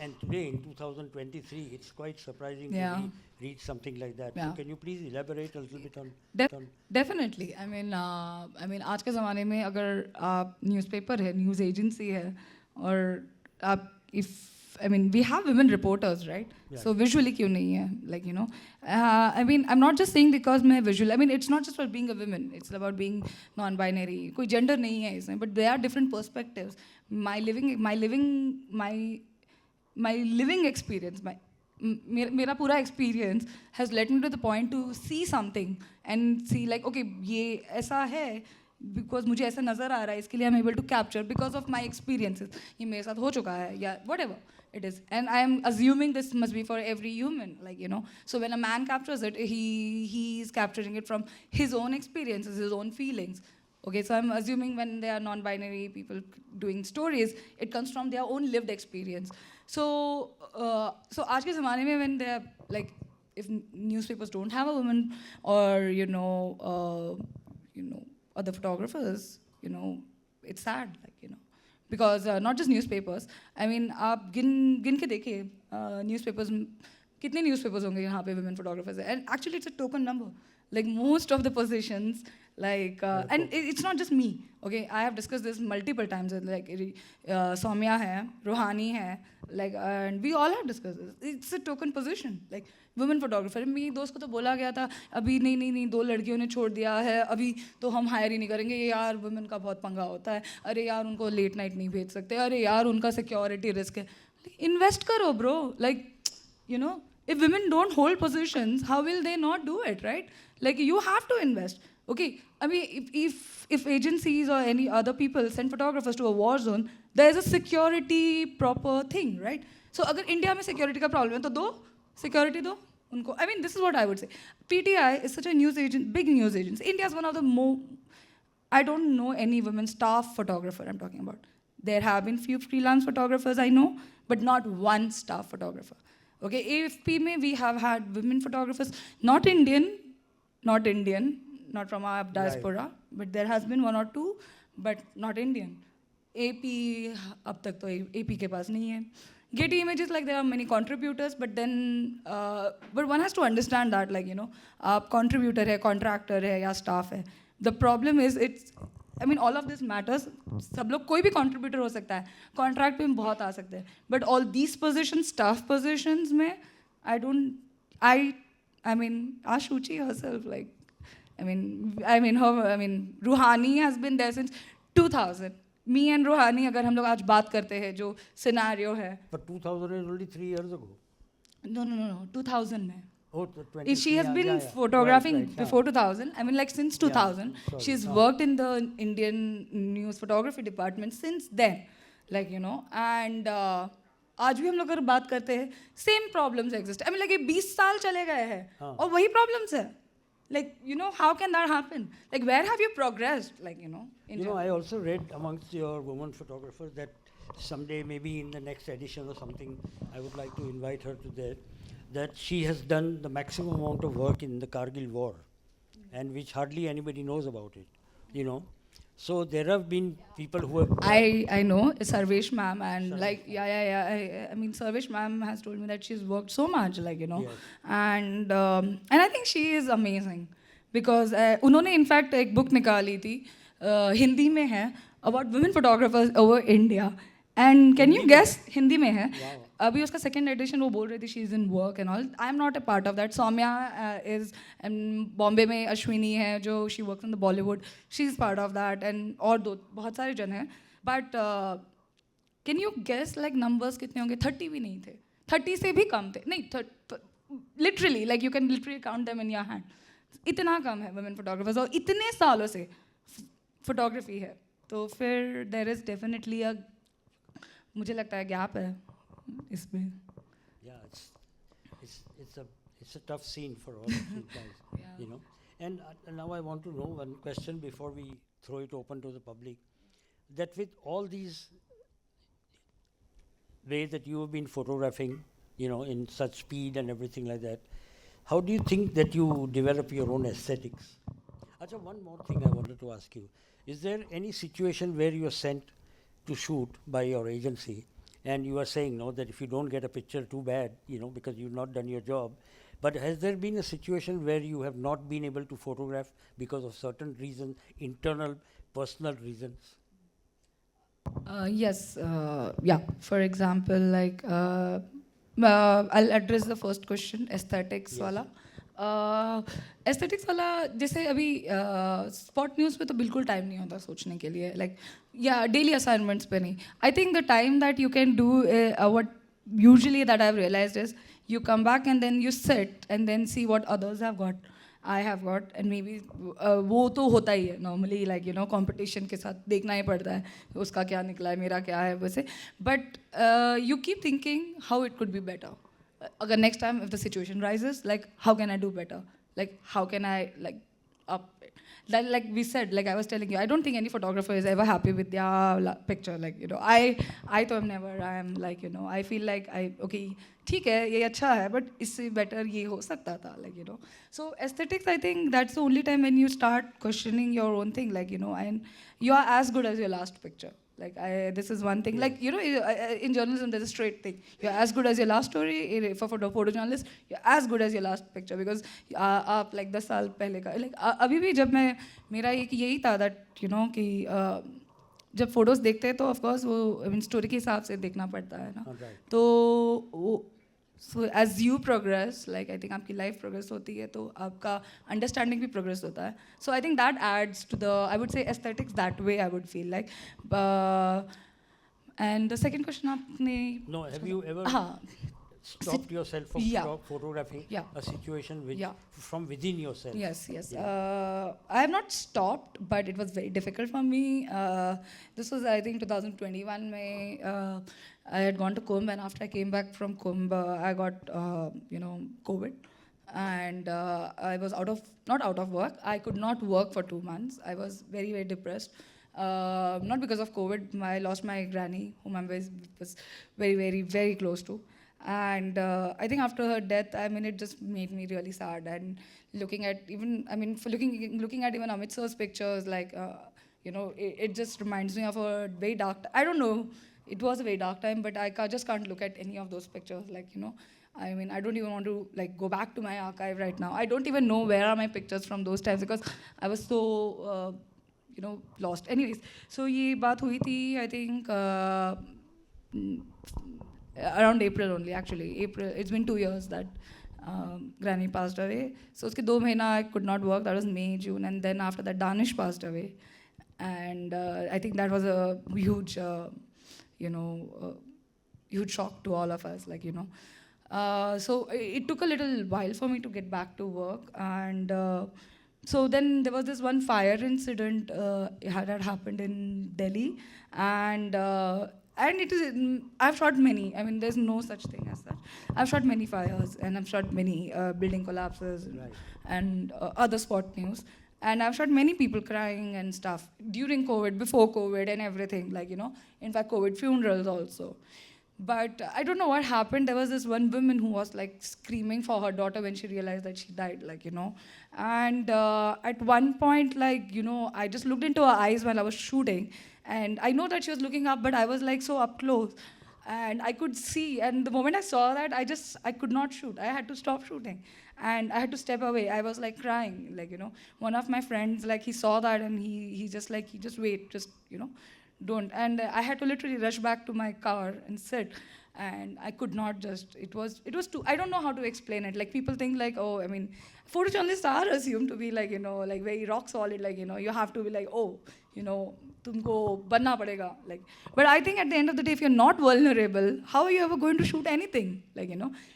[SPEAKER 1] and today in 2023, it's quite surprising
[SPEAKER 4] Yeah.
[SPEAKER 1] to read something like that.
[SPEAKER 4] Yeah.
[SPEAKER 1] So can you please elaborate a little bit on?
[SPEAKER 4] Definitely. I mean आज के ज़माने में अगर आप newspaper है, news agency है, और आप if I mean, we have women reporters, right?
[SPEAKER 1] Yeah.
[SPEAKER 4] So visually क्यों नहीं है? Like, you know, I mean, I'm not just saying because मैं visual. I mean, it's not just about being a woman. It's about being non-binary. कोई gender नहीं है इसमें. But there are different perspectives. My living experience, मेरा पूरा experience has led me to the point to see something and see like, okay, ये ऐसा है because मुझे ऐसा नज़र आ रहा है, इसके लिए I'm able to capture because of my experiences. ये मेरे साथ हो चुका है या whatever it is. And I am assuming this must be for every human, like, you know. So when a man captures it, he is capturing it from his own experiences, his own feelings. Okay, so I'm assuming when they are non-binary people doing stories, it comes from their own lived experience. So आज के ज़माने में when they are like, if newspapers don't have a woman or other photographers, it's sad, like, because not just newspapers. I mean, आप गिन के देखिए newspapers कितने newspapers होंगे यहाँ पे women photographers हैं, and actually it's a token number. Like most of the positions, like and it's not just me. Okay, I have discussed this multiple times. Like Soumya hai, Rohani hai, like and we all have discussed this. It's a token position, like women photographer. मेरी दोस्त को तो बोला गया था अभी नहीं 2 लड़कियों ने छोड़ दिया है, अभी तो हम हायर ही नहीं करेंगे, ये यार women का बहुत पंगा होता है, अरे यार उनको लेट नाइट नहीं भेज सकते, अरे यार उनका सिक्योरिटी रिस्क है. इन्वेस्ट करो bro, like, if women don't hold positions, how will they not do it, right? Like, you have to invest. Okay, I mean, if agencies or any other people send photographers to a war zone, there is a security proper thing, right? So अगर India में security का problem है तो दो security दो उनको. I mean, this is what I would say. PTI is such a big news agency. India is one of the more, I don't know any women staff photographer I'm talking about. There have been few freelance photographers I know, but not one staff photographer. Okay, AFP में we have had women photographers, not Indian, not from our diaspora, right. But there has been 1 or 2, but not Indian. AP, अब तक तो AP के पास नहीं है. Getty Images, like there are many contributors, but then, but one has to understand that, like, आप contributor है, contractor है या staff है. The problem is I mean, all of this matters. सब लोग कोई भी contributor हो सकता है. Contract पे बहुत आ सकते हैं. But all these positions, staff positions में, I mean, Ashuchi herself, like, Ruhani has been there since 2000. Me and Ruhani, अगर हम लोग आज बात करते हैं, जो scenario है.
[SPEAKER 1] But 2000 is only 3 years ago.
[SPEAKER 4] No, 2000 में.
[SPEAKER 1] Oh, 20.
[SPEAKER 4] She has been photographing before 2000. I mean, like since 2000. She's worked in the Indian news photography department since then. Like, and आज भी हम लोग अगर बात करते हैं, same problems exist. I mean, like, ये 20 साल चले गए हैं और वही problems है. Like, how can that happen? Like, where have you progressed? Like,
[SPEAKER 1] I also read amongst your women photographers that someday, maybe in the next edition or something, I would like to invite her to that she has done the maximum amount of work in the Kargil war, and which hardly anybody knows about it, So there have been people who have...
[SPEAKER 4] I know, Sarvesh ma'am, and like, I mean, Sarvesh ma'am has told me that she's worked so much, like, yes. And I think she is amazing, because उन्होंने in fact एक book निकाली थी, हिंदी में है, about women photographers over India. And can you guess, Hindi में है, अभी उसका second edition वो बोल रही थी, she's in work and all. I'm not a part of that. Soumya is, and Bombay में अश्विनी है, जो she works in the Bollywood. She's part of that, and और दो बहुत सारे जन हैं. But can you guess like numbers कितने होंगे? 30 भी नहीं थे. 30 से भी कम थे. नहीं, literally, like you can literally count them in your hand. इतना कम है women photographers और इतने सालों से photography है. तो फिर there is definitely a, मुझे लगता है gap है इसमें.
[SPEAKER 1] Yeah, it's a tough scene for all of you guys, And now I want to know one question before we throw it open to the public. That with all these ways that you have been photographing, in such speed and everything like that, how do you think that you develop your own aesthetics? Achha, one more thing I wanted to ask you. Is there any situation where you are sent to shoot by your agency, and you are saying, no, that if you don't get a picture, too bad, because you've not done your job. But has there been a situation where you have not been able to photograph because of certain reasons, internal, personal reasons?
[SPEAKER 4] Yes, yeah. For example, like I'll address the first question, aesthetics
[SPEAKER 1] Yes.
[SPEAKER 4] वाला. Aesthetics वाला जैसे अभी spot news पे तो बिल्कुल time नहीं होता सोचने के लिए लाइक या डेली असाइनमेंट्स पे नहीं I think the time that you can do what usually that I've realized is you come back and then you sit and then see what others have got I have got and maybe वो तो होता ही है normally like you know competition के साथ देखना ही पड़ता है उसका क्या निकला है मेरा क्या है वैसे but you keep thinking how it could be better अगर next time if the situation rises like how can I do better like how can I like up it like we said like I was telling you I don't think any photographer is ever happy with their picture like you know I तो am never I am like you know I feel like I okay ठीक है ये अच्छा है but इससे better ये हो सकता था like you know so aesthetics I think that's the only time when you start questioning your own thing like you know and you are as good as your last picture like this is one thing like you know in journalism there's a straight thing you're as good as your last story for photojournalist you're as good as your last picture because आप like 10 साल पहले का like अभी भी जब मैं मेरा एक यही था that you know कि जब फोटोज देखते हैं तो ऑफ कोर्स वो आई मीन स्टोरी के हिसाब से देखना पड़ता है ना तो so as you progress like I think आपकी लाइफ प्रोग्रेस होती है तो आपका अंडरस्टैंडिंग भी प्रोग्रेस होता है so I think that adds to the I would say aesthetics that way I would feel like and the second question आपने
[SPEAKER 1] No, have you ever
[SPEAKER 4] हाँ
[SPEAKER 1] stopped yourself from
[SPEAKER 4] Yeah.
[SPEAKER 1] photographing
[SPEAKER 4] Yeah.
[SPEAKER 1] a situation which
[SPEAKER 4] Yeah.
[SPEAKER 1] from within yourself?
[SPEAKER 4] Yes. I have not stopped, but it was very difficult for me. This was, I think, 2021. I had gone to Kumbh, and after I came back from Kumbh, I got, COVID. And I was not out of work. I could not work for 2 months. I was very, very depressed. Not because of COVID. I lost my granny, whom I was very, very, very close to. And I think after her death, I mean, it just made me really sad. And looking at even at even Amit sir's pictures, like, it just reminds me of a very dark, I don't know, it was a very dark time, but I just can't look at any of those pictures. Like, I mean, I don't even want to like go back to my archive right now. I don't even know where are my pictures from those times because I was so, lost. Anyways, so ये बात हुई थी, I think, around April only actually. April, it's been 2 years that Granny passed away. So uske 2 mahina I could not work. That was May, June, and then after that Danish passed away. And I think that was a huge, huge shock to all of us, like, So it took a little while for me to get back to work. And so then there was this one fire incident had happened in Delhi. And it is, I've shot many. I mean, there's no such thing as that. I've shot many fires and I've shot many building collapses and other spot news. And I've shot many people crying and stuff during COVID, before COVID and everything. Like, in fact, COVID funerals also. But I don't know what happened. There was this one woman who was like screaming for her daughter when she realized that she died, like, And at one point, like, I just looked into her eyes while I was shooting. And I know that she was looking up, but I was like so up close. And I could see, and the moment I saw that, I could not shoot. I had to stop shooting. And I had to step away. I was like crying, like, One of my friends, like, he saw that and he just wait, just, don't. And I had to literally rush back to my car and sit. And I could not just, it was too, I don't know how to explain it. Like, people think like, oh, I mean, photojournalists are assumed to be like, like very rock solid, like, you have to be like, oh, tumko banna padega, like. But I think at the end of the day, if you're not vulnerable, how are you ever going to shoot anything? Like,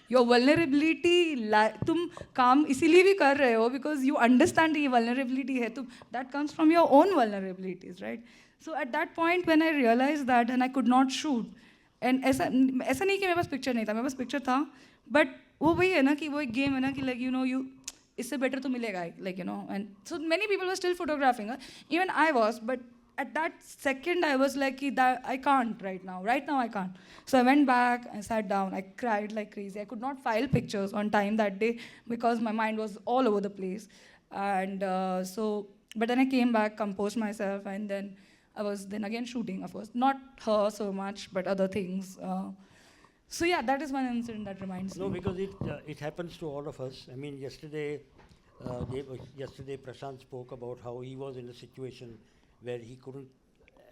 [SPEAKER 4] your vulnerability, tum kaam isliye bhi kar rahe ho because you understand ye vulnerability hai, that comes from your own vulnerabilities, right? So at that point when I realized that and I could not shoot, and ऐसा नहीं कि मेरे पास picture नहीं था, मेरे पास picture था, but वो वही है ना कि वो एक गेम है ना कि like, you इससे better तो मिलेगा, like, and so many people were still photographing, even I was, but at that second I was like that I can't right now I can't. So I went back, I sat down, I cried like crazy. I could not file pictures on time that day because my mind was all over the place. And but then I came back, composed myself, and then I was then again shooting, of course. Not her so much, but other things. So yeah, that is one incident that reminds me.
[SPEAKER 1] No, because it happens to all of us. I mean, yesterday Prashant spoke about how he was in a situation where he couldn't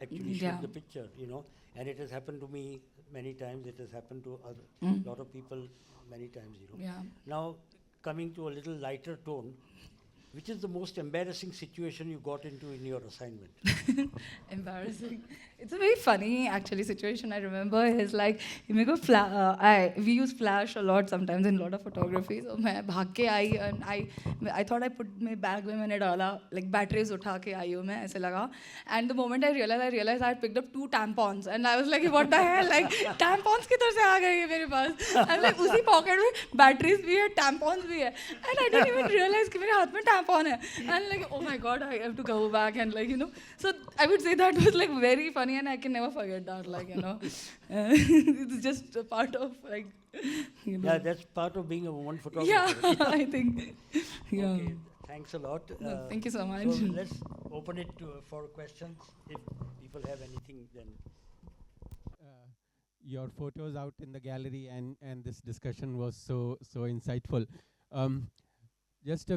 [SPEAKER 1] actually shoot
[SPEAKER 4] Yeah.
[SPEAKER 1] the picture, and it has happened to me many times. It has happened to a lot of people many times,
[SPEAKER 4] Yeah.
[SPEAKER 1] Now, coming to a little lighter tone, which is the most embarrassing situation you got into in your assignment?
[SPEAKER 4] Embarrassing. It's a very funny actually situation. I remember is like we use flash a lot sometimes in a lot of photography. So मैं भाग के आई and I thought I put my bag में मैंने डाला like batteries उठा के आई हूँ मैं ऐसे लगा. And the moment I realized I had picked up 2 tampons and I was like what the hell, like tampons किधर से आ गए ये मेरे पास. I'm like उसी pocket में batteries भी है tampons भी है and I didn't even realize कि मेरे हाथ में tampon है. And like oh my god, I have to go back and like so I would say that was like very funny and I can never forget that, like it's just a part of like
[SPEAKER 1] Yeah, that's part of being a woman photographer.
[SPEAKER 4] yeah. I think yeah.
[SPEAKER 1] Okay, thanks a lot.
[SPEAKER 4] No, thank you so much.
[SPEAKER 1] So let's open it for questions. If people have anything, then.
[SPEAKER 5] Your photos out in the gallery and this discussion was so insightful. Just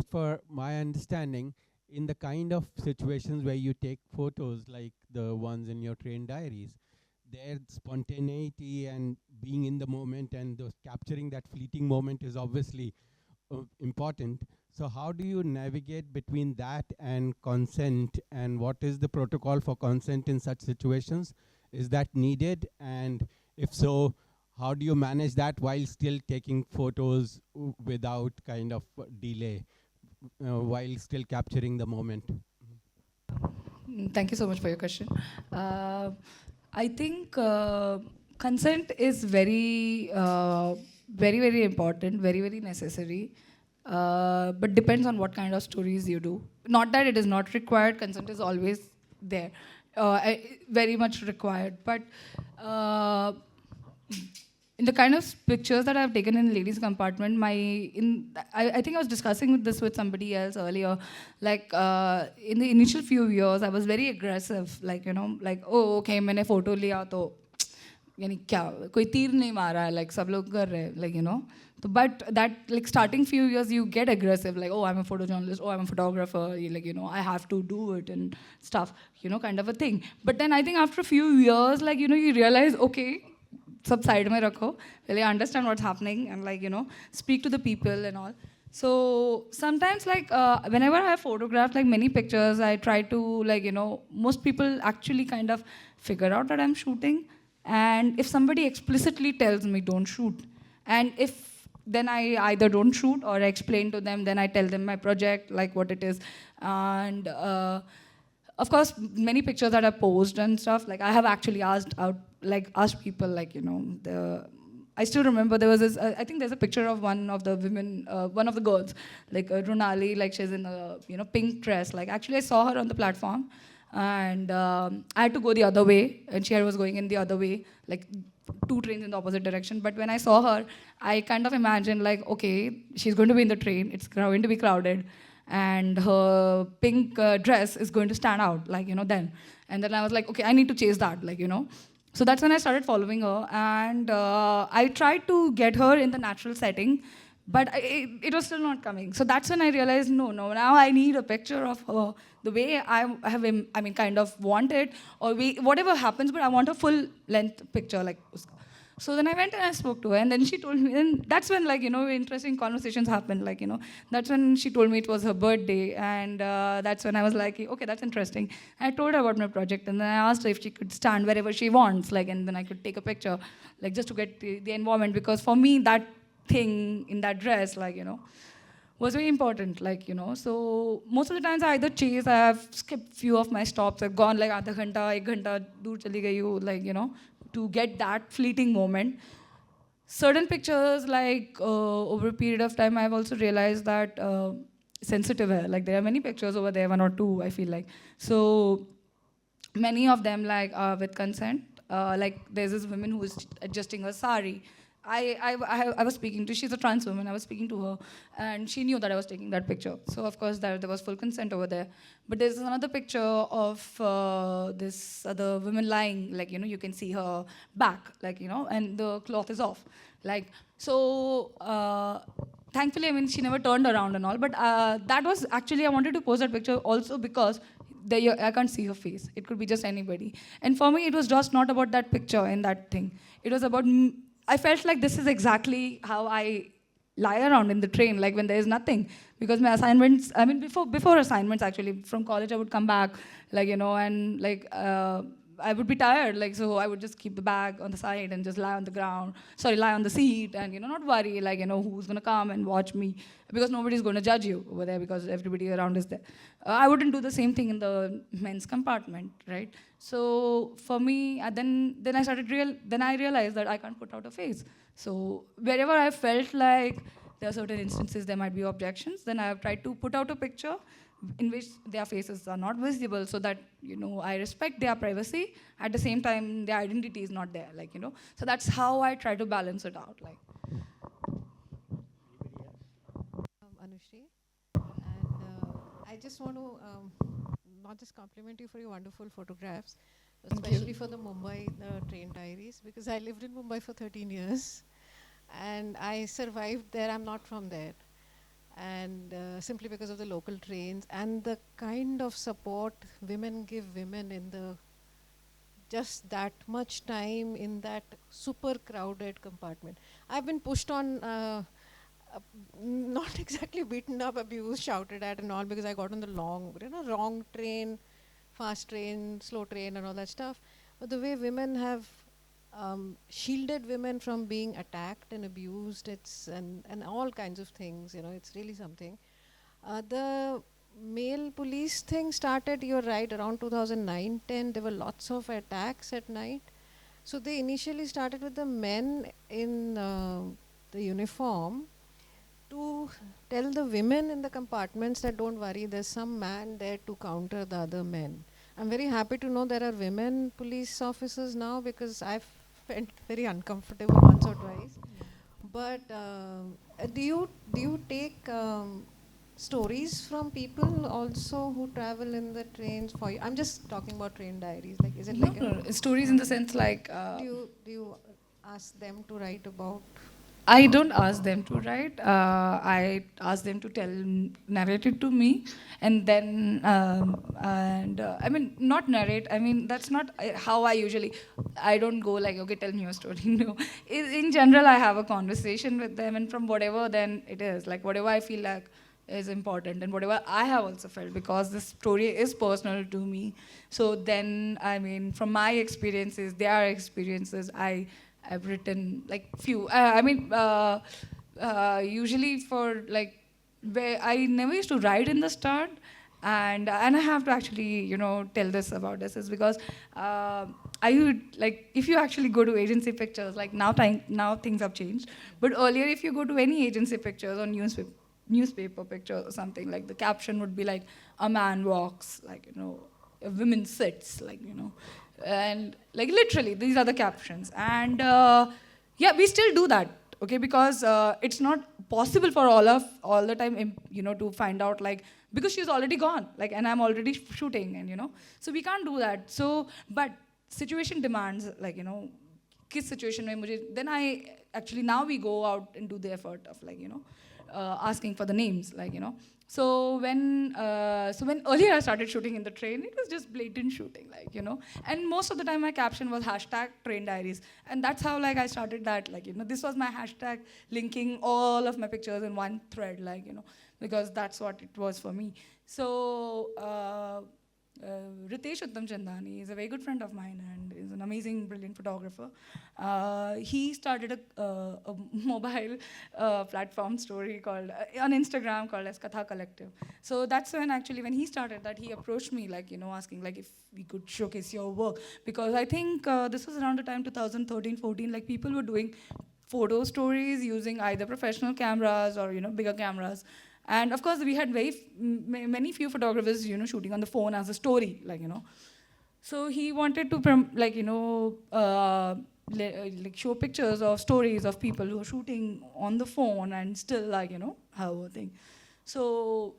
[SPEAKER 5] for my understanding, in the kind of situations where you take photos like the ones in your Traindiaries, their spontaneity and being in the moment and capturing that fleeting moment is obviously important. So how do you navigate between that and consent, and what is the protocol for consent in such situations? Is that needed? And if so, how do you manage that while still taking photos without kind of delay, while still capturing the moment?
[SPEAKER 4] Thank you so much for your question. I think consent is very, very important, very, very necessary. But depends on what kind of stories you do. Not that it is not required, consent is always there. Very much required. But in the kind of pictures that I've taken in ladies' compartment, I think I was discussing this with somebody else earlier. Like in the initial few years, I was very aggressive. Like oh okay, मैंने photo लिया तो यानी क्या कोई तीर नहीं मारा है, like सब लोग कर रहे हैं, like So, but that like starting few years you get aggressive, like oh I'm a photojournalist, oh I'm a photographer, like I have to do it and stuff, kind of a thing. But then I think after a few years, like you realize okay, sab side mein rakho, really understand what's happening and like speak to the people and all. So sometimes like whenever I have photographed like many pictures, I try to like most people actually kind of figure out that I'm shooting, and if somebody explicitly tells me don't shoot, and if then I either don't shoot or I explain to them, then I tell them my project, like what it is. And of course, many pictures that are posed and stuff, like I have actually asked people, like, I still remember there was this, I think there's a picture of one of the women, one of the girls, like Runali, like she's in a, pink dress. Like actually I saw her on the platform and I had to go the other way and she was going in the other way, like 2 trains in the opposite direction. But when I saw her, I kind of imagined like, okay, she's going to be in the train, it's going to be crowded, and her pink dress is going to stand out, like, then. And then I was like, okay, I need to chase that, like, So that's when I started following her, and I tried to get her in the natural setting, but it was still not coming. So that's when I realized, no, now I need a picture of her the way I have, kind of wanted, or whatever happens, but I want a full length picture, like. So then I went and I spoke to her, and then she told me, and that's when, like, interesting conversations happened, like, that's when she told me it was her birthday, and that's when I was like, okay, that's interesting. I told her about my project, and then I asked her if she could stand wherever she wants, like, and then I could take a picture, like, just to get the environment, because for me, that thing in that dress, like, was very important, like, So most of the times I either chase, I have skipped few of my stops, I've gone like आधा घंटा, 1 घंटा दूर चली गई हूँ, like, to get that fleeting moment. Certain pictures, like over a period of time, I've also realized that sensitive hai. Like there are many pictures over there, 1 or 2, I feel like. So many of them, like with consent, like there's this woman who is adjusting her sari. I was speaking to, she's a trans woman, I was speaking to her, and she knew that I was taking that picture. So of course there was full consent over there. But there's another picture of this other woman lying, like, you can see her back, like, and the cloth is off. Like, so thankfully, she never turned around and all, but that was actually, I wanted to post that picture also because I can't see her face. It could be just anybody. And for me, it was just not about that picture and that thing. It was about, I felt like this is exactly how I lie around in the train, like when there is nothing. Because my assignments, I mean, before assignments actually, from college I would come back, like, and like, I would be tired, like, so I would just keep the bag on the side and just lie on the ground, lie on the seat and, not worry, like, who's gonna come and watch me, because nobody's gonna judge you over there because everybody around is there. I wouldn't do the same thing in the men's compartment, right? So for me, then I realized that I can't put out a face. So wherever I felt like there are certain instances there might be objections, then I have tried to put out a picture in which their faces are not visible, so that I respect their privacy. At the same time, their identity is not there, like. So that's how I try to balance it out, like.
[SPEAKER 6] Anushree, and I just want to not just compliment you for your wonderful photographs, especially for the Mumbai Traindiaries, because I lived in Mumbai for 13 years, and I survived there. I'm not from there. And simply because of the local trains and the kind of support women give women in the just that much time in that super crowded compartment. I've been pushed on, not exactly beaten up, abused, shouted at and all, because I got on the wrong train, fast train, slow train and all that stuff. But the way women have shielded women from being attacked and abused, and all kinds of things, it's really something. The male police thing started, you're right, around 2009-10. There were lots of attacks at night. So they initially started with the men in the uniform to tell the women in the compartments that don't worry, there's some man there to counter the other men. I'm very happy to know there are women police officers now, because I've felt very uncomfortable once or twice. But do you take stories from people also who travel in the trains for you? I'm just talking about train diaries. Like, is it like
[SPEAKER 4] stories in the sense like?
[SPEAKER 6] Do you ask them to write about?
[SPEAKER 4] I don't ask them to write. I ask them to narrate it to me, and then I mean, not narrate. I mean, that's not how I usually. I don't go like, okay, tell me your story. No, in general, I have a conversation with them, and from whatever then it is, like whatever I feel like is important, and whatever I have also felt, because this story is personal to me. So then, I mean, from my experiences, their experiences, I've written like few. Usually for like, where I never used to write in the start, and I have to actually tell this about this is because I would like, if you actually go to agency pictures, like now things have changed, but earlier if you go to any agency pictures or newspaper pictures or something, like the caption would be like, a man walks, like a woman sits, like and like literally these are the captions. And yeah, we still do that, okay, because it's not possible for all the time to find out, like, because she's already gone, like, and I'm already shooting, and so we can't do that. So but situation demands, like, kis situation mein mujhe, then I actually, now we go out and do the effort of, like, asking for the names, like, So when earlier I started shooting in the train, it was just blatant shooting, like, and most of the time my caption was #Traindiaries, and that's how, like, I started that, like, this was my hashtag, linking all of my pictures in one thread, like, because that's what it was for me. So Ritesh Uttam Chandani is a very good friend of mine and is an amazing, brilliant photographer. He started a mobile platform story called on Instagram called as Katha Collective. So that's when he started that, he approached me, like, asking, like, if we could showcase your work, because I think this was around the time 2013-14, like, people were doing photo stories using either professional cameras or bigger cameras. And of course, we had many few photographers, shooting on the phone as a story, like, So he wanted to, like, show pictures or stories of people who are shooting on the phone and still, like, have a thing. So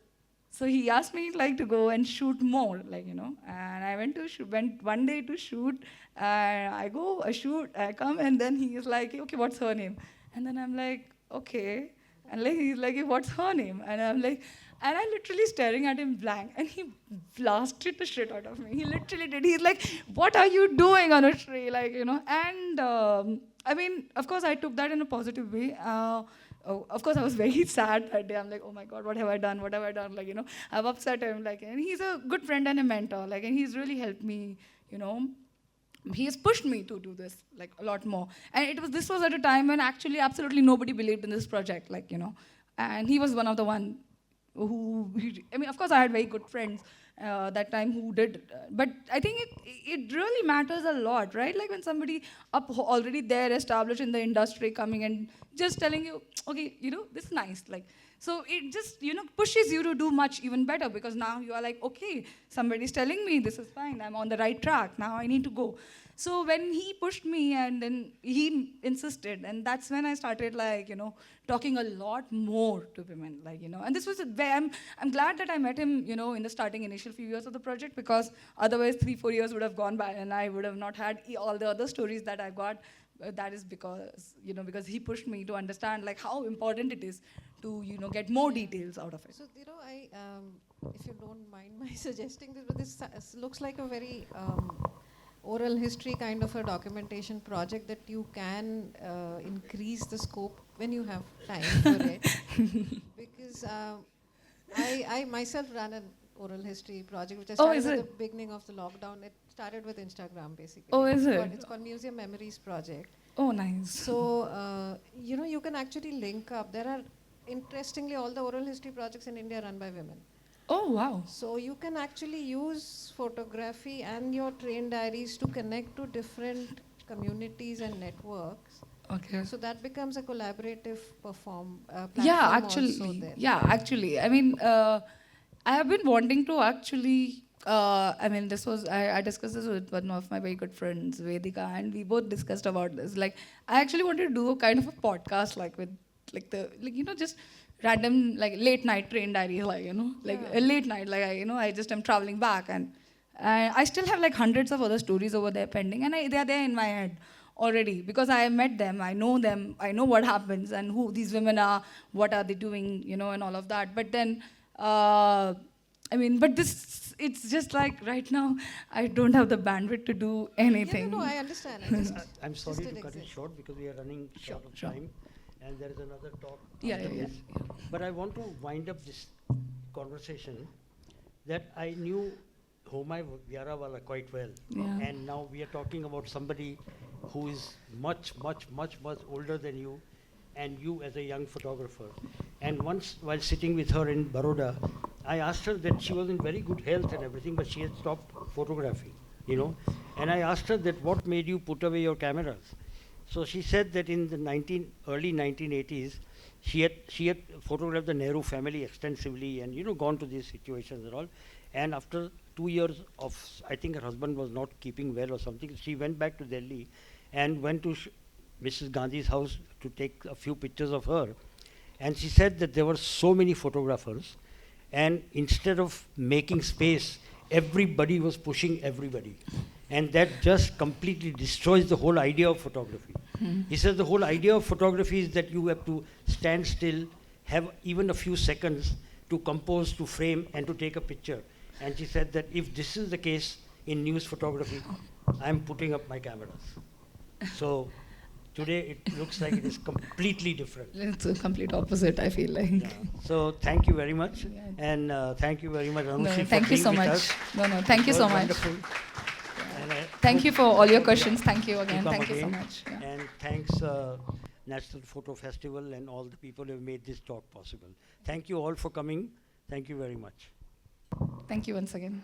[SPEAKER 4] he asked me, like, to go and shoot more, like, and I went one day to shoot, and I go, I shoot, I come, and then he is like, okay, what's her name? And then I'm like, okay. And like, he's like, what's her name? And I'm like, And I literally staring at him blank, and he blasted the shit out of me. He literally did. He's like, "What are you doing, Anushree?" Like, And I mean, of course, I took that in a positive way. Of course, I was very sad that day. I'm like, "Oh my God, what have I done? What have I done?" Like, I've upset him. Like, and he's a good friend and a mentor. Like, and he's really helped me. He has pushed me to do this like a lot more. And this was at a time when actually absolutely nobody believed in this project. Like, and he was one of the one who, of course, I had very good friends that time who did. But I think it really matters a lot, right? Like when somebody already there, established in the industry, coming and just telling you, okay, this is nice. Like, so it just, pushes you to do much even better, because now you are like, okay, somebody's telling me this is fine. I'm on the right track. Now I need to go. So when he pushed me and then he insisted, and that's when I started like, talking a lot more to women, like, and this was I'm glad that I met him, in the starting initial few years of the project, because otherwise 3-4 years would have gone by and I would have not had all the other stories that I got. That is because, because he pushed me to understand like how important it is to, get more details out of it.
[SPEAKER 6] So, I, if you don't mind my suggesting this, but this looks like a very oral history kind of a documentation project that you can increase the scope when you have time for it. Because I myself ran an oral history project, which I started at the beginning of the lockdown. It started with Instagram, basically.
[SPEAKER 4] Oh, is it?
[SPEAKER 6] It's called Museum Memories Project.
[SPEAKER 4] Oh, nice.
[SPEAKER 6] So, you can actually link up. There are, interestingly, all the oral history projects in India run by women.
[SPEAKER 4] Oh, wow.
[SPEAKER 6] So you can actually use photography and your train diaries to connect to different communities and networks.
[SPEAKER 4] Okay.
[SPEAKER 6] So that becomes a collaborative platform.
[SPEAKER 4] Yeah,
[SPEAKER 6] Also
[SPEAKER 4] I mean, I have been wanting to actually, I discussed this with one of my very good friends, Vedika, and we both discussed about this. Like, I actually wanted to do a kind of a podcast, just random, like, late night train diaries, a late night, I just am traveling back, and I still have like hundreds of other stories over there pending, and they are there in my head already, because I have met them, I know what happens, and who these women are, what are they doing, and all of that. But then, it's just like right now, I don't have the bandwidth to do anything.
[SPEAKER 6] I understand.
[SPEAKER 1] I'm sorry to cut it short because we are running short of time. And there is another talk.
[SPEAKER 4] Yeah.
[SPEAKER 1] But I want to wind up this conversation that I knew Homai Vyarawala quite well.
[SPEAKER 4] Yeah.
[SPEAKER 1] And now we are talking about somebody who is much, much, much, much older than you, and you as a young photographer. And once, while sitting with her in Baroda, I asked her that she was in very good health and everything, but she had stopped photography, And I asked her that what made you put away your cameras? So she said that in the early 1980s, she had photographed the Nehru family extensively and gone to these situations and all. And after 2 years of, I think her husband was not keeping well or something, she went back to Delhi and went to Mrs. Gandhi's house to take a few pictures of her. And she said that there were so many photographers, and instead of making space, everybody was pushing everybody. And that just completely destroys the whole idea of photography. He says the whole idea of photography is that you have to stand still, have even a few seconds to compose, to frame, and to take a picture. And she said that if this is the case in news photography, I'm putting up my cameras. So today it looks like it is completely different.
[SPEAKER 4] It's a complete opposite, I feel like.
[SPEAKER 1] Yeah. So thank you very much. Yeah. And thank you very much, Anushree, for
[SPEAKER 4] thank you so
[SPEAKER 1] being with
[SPEAKER 4] much.
[SPEAKER 1] us.
[SPEAKER 4] Thank you so much.
[SPEAKER 1] Wonderful.
[SPEAKER 4] Thank you for all your questions. Thank you again. Thank you so much. Yeah.
[SPEAKER 1] And thanks National Photo Festival and all the people who have made this talk possible. Thank you all for coming. Thank you very much.
[SPEAKER 4] Thank you once again.